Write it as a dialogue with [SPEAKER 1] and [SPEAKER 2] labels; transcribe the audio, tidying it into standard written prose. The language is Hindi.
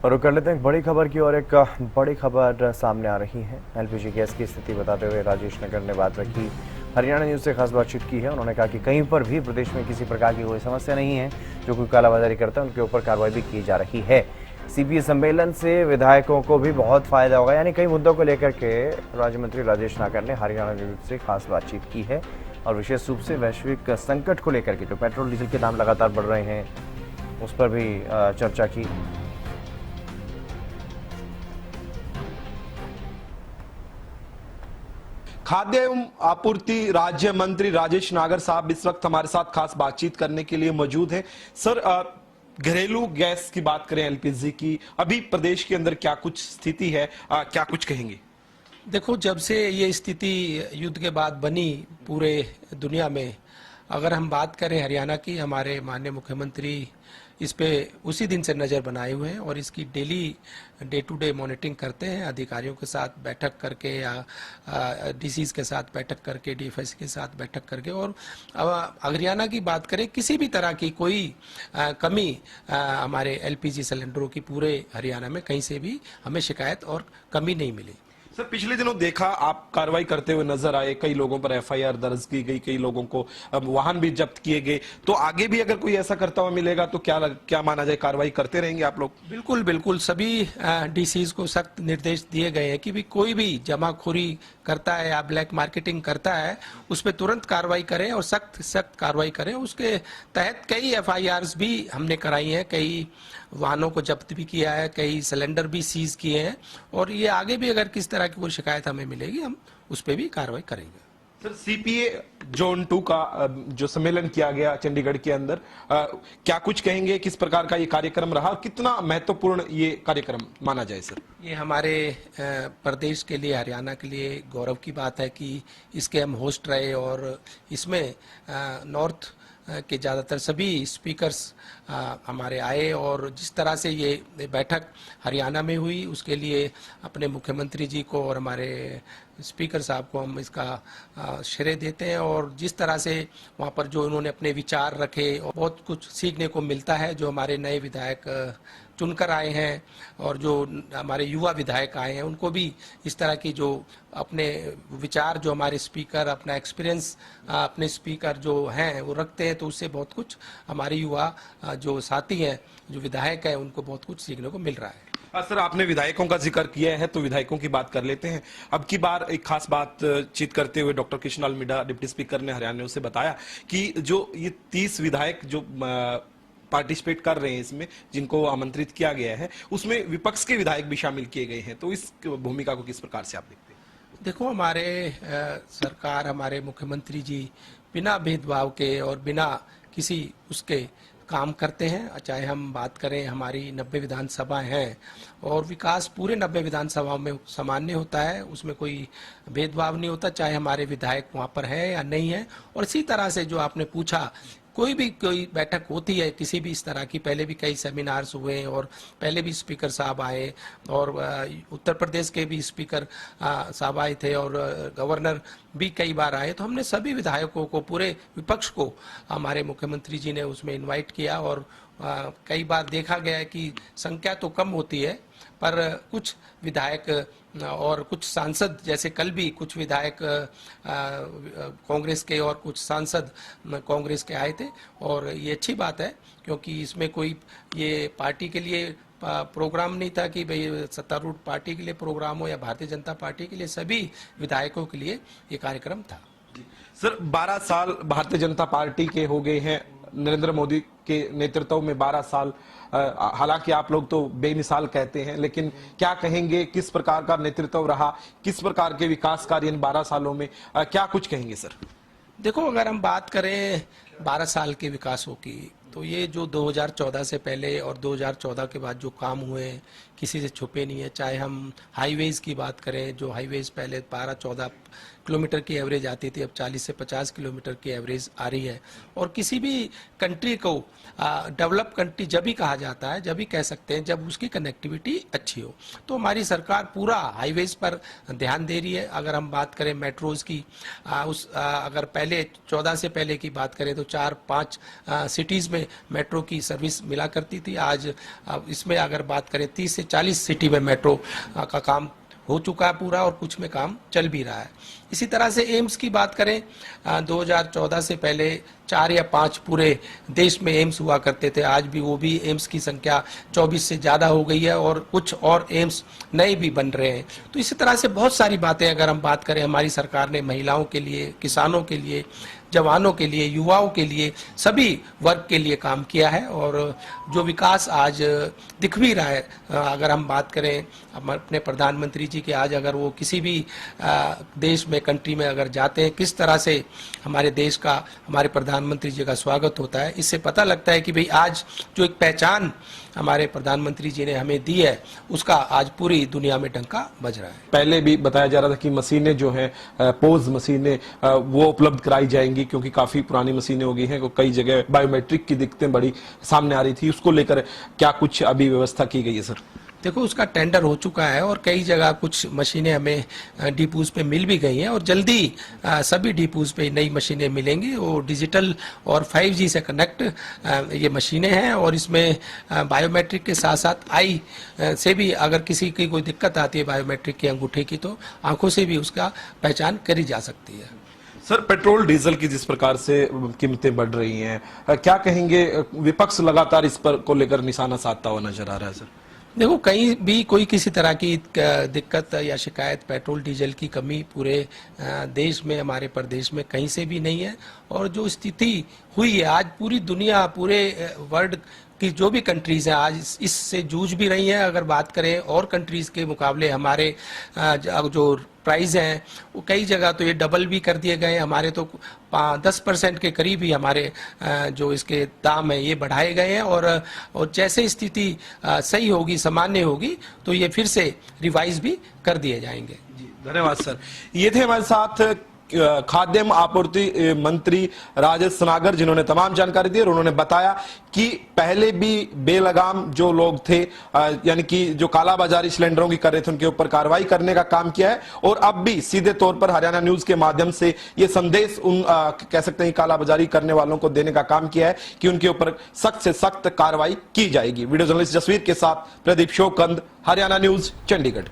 [SPEAKER 1] और कर लेते हैं एक बड़ी खबर की और एक बड़ी खबर सामने आ रही है। एलपीजी गैस की स्थिति बताते हुए राजेश नगर ने बात रखी। हरियाणा न्यूज़ से खास बातचीत की है। उन्होंने कहा कि कहीं पर भी प्रदेश में किसी प्रकार की कोई समस्या नहीं है। जो कोई कालाबाजारी करता है उनके ऊपर कार्रवाई भी की जा रही है। सीपीए सम्मेलन से विधायकों को भी बहुत फायदा होगा। यानी कई मुद्दों को लेकर के राज्य मंत्री राजेश नागर ने हरियाणा न्यूज़ से खास बातचीत की है और विशेष रूप से वैश्विक संकट को लेकर के जो पेट्रोल डीजल के दाम लगातार बढ़ रहे हैं उस पर भी चर्चा की।
[SPEAKER 2] खाद्य एवं आपूर्ति राज्य मंत्री राजेश नागर साहब इस वक्त हमारे साथ खास बातचीत करने के लिए मौजूद हैं। सर, घरेलू गैस की बात करें, एलपीजी की, अभी प्रदेश के अंदर क्या कुछ स्थिति है, क्या कुछ कहेंगे?
[SPEAKER 3] देखो, जब से ये स्थिति युद्ध के बाद बनी पूरे दुनिया में, अगर हम बात करें हरियाणा की, हमारे माननीय मुख्यमंत्री इस पे उसी दिन से नज़र बनाए हुए हैं और इसकी daily day to day monitoring करते हैं, अधिकारियों के साथ बैठक करके या डीसीज के साथ बैठक करके, डीएफएस के साथ बैठक करके। और हरियाणा की बात करें, किसी भी तरह की कोई कमी हमारे एलपीजी सिलेंडरों की पूरे हरियाणा में कहीं से भी हमें शिकायत और कमी नहीं मिली।
[SPEAKER 2] सर, पिछले दिनों देखा आप कार्रवाई करते हुए नजर आए, कई लोगों पर एफआईआर दर्ज की गई, कई लोगों को वाहन भी जब्त किए गए। तो आगे भी अगर कोई ऐसा करता हुआ मिलेगा तो क्या माना जाए, कार्रवाई करते रहेंगे आप लोग?
[SPEAKER 3] बिल्कुल बिल्कुल, सभी डीसीज को सख्त निर्देश दिए गए हैं कि भी कोई भी जमाखोरी करता है या ब्लैक मार्केटिंग करता है उस पर तुरंत कार्रवाई करें और सख्त कार्रवाई करें। उसके तहत कई एफआईआर्स भी हमने कराई हैं, कई वाहनों को जब्त भी किया है, कई सिलेंडर भी सीज किए हैं और ये आगे भी अगर किस तरह की कोई शिकायत हमें मिलेगी हम उस पर भी कार्रवाई करेंगे।
[SPEAKER 2] सर, सीपीए जोन 2 का जो सम्मेलन किया गया चंडीगढ़ के अंदर, क्या कुछ कहेंगे, किस प्रकार का ये कार्यक्रम रहा, कितना महत्वपूर्ण ये कार्यक्रम माना जाए? सर,
[SPEAKER 3] ये हमारे प्रदेश के लिए, हरियाणा के लिए गौरव की बात है कि इसके हम होस्ट रहे और इसमें नॉर्थ के ज़्यादातर सभी स्पीकर्स हमारे आए और जिस तरह से ये बैठक हरियाणा में हुई उसके लिए अपने मुख्यमंत्री जी को और हमारे स्पीकर साहब को हम इसका श्रेय देते हैं। और जिस तरह से वहाँ पर जो उन्होंने अपने विचार रखे और बहुत कुछ सीखने को मिलता है, जो हमारे नए विधायक चुनकर आए हैं और जो हमारे युवा विधायक आए हैं उनको भी इस तरह की जो अपने विचार, जो हमारे स्पीकर अपना एक्सपीरियंस अपने स्पीकर जो हैं वो रखते हैं, तो उससे बहुत कुछ हमारे युवा जो साथी हैं, जो विधायक हैं, उनको बहुत कुछ सीखने को मिल रहा है।
[SPEAKER 2] सर, आपने विधायकों का जिक्र किया है तो विधायकों की बात कर लेते हैं। अब की बार एक खास बातचीत करते हुए doctor Krishan Lal Midda deputy speaker ने हरियाणा से बताया कि जो ये 30 विधायक जो पार्टिसिपेट कर रहे हैं इसमें, जिनको आमंत्रित किया गया है, उसमें विपक्ष के विधायक भी शामिल किए गए हैं। तो इस भूमिका को किस प्रकार से आप देखते हैं?
[SPEAKER 3] देखो, हमारे सरकार, हमारे मुख्यमंत्री जी बिना भेदभाव के और बिना किसी उसके काम करते हैं। चाहे हम बात करें, हमारी 90 विधानसभा हैं और विकास पूरे 90 विधानसभाओं में सामान्य होता है, उसमें कोई भेदभाव नहीं होता, चाहे हमारे विधायक वहाँ पर है या नहीं है। और इसी तरह से जो आपने पूछा, कोई बैठक होती है किसी भी इस तरह की, पहले भी कई सेमिनार्स हुए और पहले भी स्पीकर साहब आए और उत्तर प्रदेश के भी स्पीकर साहब आए थे और गवर्नर भी कई बार आए। तो हमने सभी विधायकों को, पूरे विपक्ष को हमारे मुख्यमंत्री जी ने उसमें इनवाइट किया और कई बार देखा गया है कि संख्या तो कम होती है पर कुछ विधायक और कुछ सांसद, जैसे कल भी कुछ विधायक कांग्रेस के और कुछ सांसद कांग्रेस के आए थे और ये अच्छी बात है क्योंकि इसमें कोई ये पार्टी के लिए प्रोग्राम नहीं था कि भाई सत्तारूढ़ पार्टी के लिए प्रोग्राम हो या भारतीय जनता पार्टी के लिए, सभी विधायकों के लिए ये कार्यक्रम था।
[SPEAKER 2] सर, 12 साल भारतीय जनता पार्टी के हो गए हैं, नरेंद्र मोदी के नेतृत्व में 12 साल। हालांकि आप लोग तो बेमिसाल कहते हैं, लेकिन क्या कहेंगे, किस प्रकार का नेतृत्व रहा, किस प्रकार के विकास कार्य इन 12 सालों में, क्या कुछ कहेंगे? सर,
[SPEAKER 3] देखो, अगर हम बात करें 12 साल के विकासों की, तो ये जो 2014 से पहले और 2014 के बाद जो काम हुए किसी से छुपे नहीं है। चाहे हम हाईवेज़ की बात करें, जो हाईवेज़ पहले 12-14 किलोमीटर की एवरेज आती थी, अब 40 से 50 किलोमीटर की एवरेज आ रही है। और किसी भी कंट्री को डेवलप कंट्री जब भी कहा जाता है, जब भी कह सकते हैं जब उसकी कनेक्टिविटी अच्छी हो। तो हमारी सरकार पूरा हाईवेज पर ध्यान दे रही है। अगर हम बात करें मेट्रोज की, अगर पहले 14 से पहले की बात करें तो 4-5 सिटीज़ में मेट्रो की सर्विस मिला करती थी। आज इसमें अगर बात करें 30 से 40 सिटी में मेट्रो का काम हो चुका है पूरा, और कुछ में काम चल भी रहा है। इसी तरह से एम्स की बात करें, 2014 से पहले 4 या 5 पूरे देश में एम्स हुआ करते थे। आज भी वो भी एम्स की संख्या 24 से ज़्यादा हो गई है, और कुछ और एम्स नए भी बन रहे हैं। तो इसी तरह से बहुत सारी बातें अगर हम बात करें, हमारी सरकार ने महिलाओं के लिए, किसानों के लिए, जवानों के लिए, युवाओं के लिए, सभी वर्ग के लिए काम किया है। और जो विकास आज दिख भी रहा है, अगर हम बात करें हम अपने प्रधानमंत्री जी के, आज अगर वो किसी भी देश में, कंट्री में अगर जाते हैं, किस तरह से हमारे देश का, हमारे प्रधानमंत्री जी का स्वागत होता है, इससे पता लगता है कि भाई आज जो एक पहचान हमारे प्रधानमंत्री जी ने हमें दी है, उसका आज पूरी दुनिया में डंका बज रहा है।
[SPEAKER 2] पहले भी बताया जा रहा था कि मशीनें जो हैं, पोज मशीनें, वो उपलब्ध कराई जाएंगी, क्योंकि काफी पुरानी मशीनें हो गई हैं। कई जगह बायोमेट्रिक की दिक्कतें बड़ी सामने आ रही थी, उसको लेकर क्या कुछ अभी व्यवस्था की गई है सर?
[SPEAKER 3] देखो, उसका टेंडर हो चुका है और कई जगह कुछ मशीनें हमें डिपोज पे मिल भी गई हैं, और जल्दी सभी डिपोज पे नई मशीनें मिलेंगी। वो डिजिटल और 5G से कनेक्ट ये मशीनें हैं, और इसमें बायोमेट्रिक के साथ साथ आई से भी अगर किसी की कोई दिक्कत आती है बायोमेट्रिक की अंगूठे की, तो आंखों से भी उसका पहचान करी जा सकती है।
[SPEAKER 2] सर, पेट्रोल डीजल की जिस प्रकार से कीमतें बढ़ रही हैं, क्या कहेंगे? विपक्ष लगातार इस पर को लेकर निशाना साधता हुआ नजर आ रहा है सर।
[SPEAKER 3] देखो, कहीं भी कोई किसी तरह की दिक्कत या शिकायत पेट्रोल डीजल की कमी पूरे देश में, हमारे प्रदेश में कहीं से भी नहीं है। और जो स्थिति हुई है आज, पूरी दुनिया, पूरे वर्ल्ड की जो भी कंट्रीज हैं आज इससे जूझ भी रही हैं। अगर बात करें और कंट्रीज के मुकाबले, हमारे जो प्राइस हैं वो कई जगह तो ये डबल भी कर दिए गए हैं। हमारे तो 10% के करीब ही हमारे जो इसके दाम है ये बढ़ाए गए हैं। और जैसे स्थिति सही होगी, सामान्य होगी, तो ये फिर से रिवाइज भी कर दिए जाएंगे।
[SPEAKER 2] जी, धन्यवाद सर। ये थे हमारे साथ खाद्य आपूर्ति मंत्री राजेश सनागर, जिन्होंने तमाम जानकारी दी, और उन्होंने बताया कि पहले भी बेलगाम जो लोग थे, यानी कि जो कालाबाजारी सिलेंडरों की कर रहे थे, उनके ऊपर कार्रवाई करने का काम किया है। और अब भी सीधे तौर पर हरियाणा न्यूज के माध्यम से ये संदेश उन कह सकते हैं कालाबाजारी करने वालों को देने का काम किया है कि उनके ऊपर सख्त से सख्त कार्रवाई की जाएगी। वीडियो जर्नलिस्ट जसवीर के साथ प्रदीप शोकंद, हरियाणा न्यूज, चंडीगढ़।